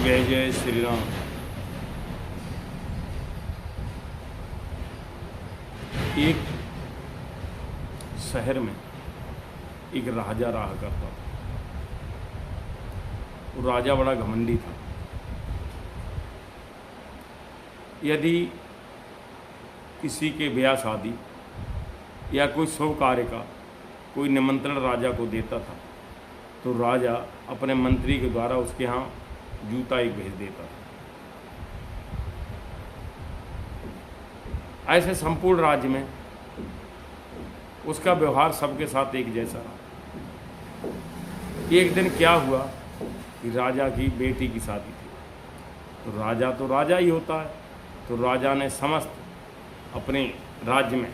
जय जय श्री राम। एक शहर में एक राजा रहा करता था। वो राजा बड़ा घमंडी था। यदि किसी के ब्याह शादी या कोई शुभ कार्य का कोई निमंत्रण राजा को देता था तो राजा अपने मंत्री के द्वारा उसके यहाँ जूता एक भेज देता था। ऐसे संपूर्ण राज्य में उसका व्यवहार सबके साथ एक जैसा रहा। एक दिन क्या हुआ कि राजा की बेटी की शादी थी। तो राजा ही होता है। तो राजा ने समस्त अपने राज्य में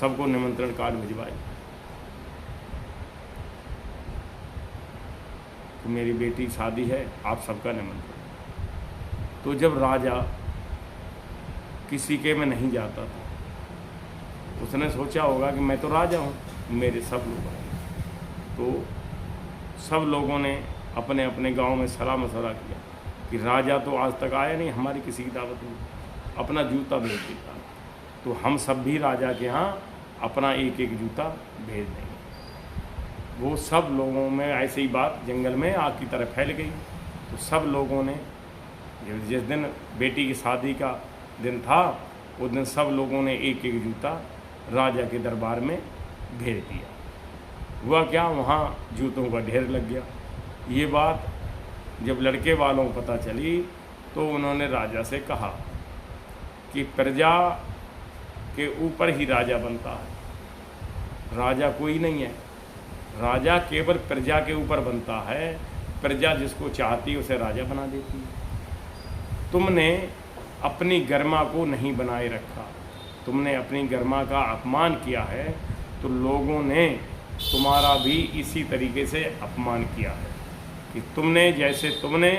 सबको निमंत्रण कार्ड भिजवाए तो मेरी बेटी की शादी है, आप सबका निमंत्रण। तो जब राजा किसी के में नहीं जाता था, उसने सोचा होगा कि मैं तो राजा हूँ, मेरे सब लोग आएंगे। तो सब लोगों ने अपने अपने गांव में सलाह मशवरा किया कि राजा तो आज तक आया नहीं, हमारी किसी की दावत नहीं, अपना जूता भेज देता। तो हम सब भी राजा के यहाँ अपना एक एक जूता भेज देंगे। वो सब लोगों में ऐसे ही बात जंगल में आग की तरह फैल गई। तो सब लोगों ने जिस दिन बेटी की शादी का दिन था उस दिन सब लोगों ने एक एक जूता राजा के दरबार में भेज दिया। हुआ क्या, वहाँ जूतों का ढेर लग गया। ये बात जब लड़के वालों को पता चली तो उन्होंने राजा से कहा कि प्रजा के ऊपर ही राजा बनता है, राजा कोई नहीं है, राजा केवल प्रजा के ऊपर बनता है। प्रजा जिसको चाहती है उसे राजा बना देती है। तुमने अपनी गरिमा को नहीं बनाए रखा, तुमने अपनी गरिमा का अपमान किया है, तो लोगों ने तुम्हारा भी इसी तरीके से अपमान किया है कि तुमने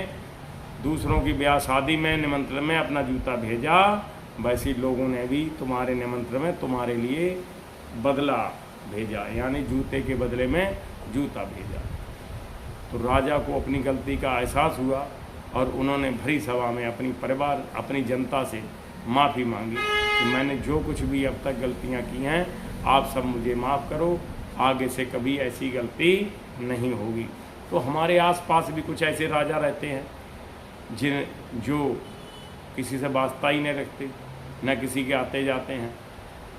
दूसरों की ब्याह शादी में निमंत्रण में अपना जूता भेजा, वैसे ही लोगों ने भी तुम्हारे निमंत्रण में तुम्हारे लिए बदला भेजा, यानी जूते के बदले में जूता भेजा। तो राजा को अपनी गलती का एहसास हुआ और उन्होंने भरी सभा में अपनी जनता से माफ़ी मांगी कि मैंने जो कुछ भी अब तक गलतियां की हैं आप सब मुझे माफ़ करो, आगे से कभी ऐसी गलती नहीं होगी। तो हमारे आसपास भी कुछ ऐसे राजा रहते हैं जो किसी से वास्ता ही नहीं रखते, न किसी के आते जाते हैं।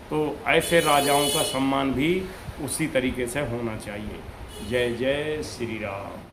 तो ऐसे राजाओं का सम्मान भी उसी तरीके से होना चाहिए। जय जय श्री राम।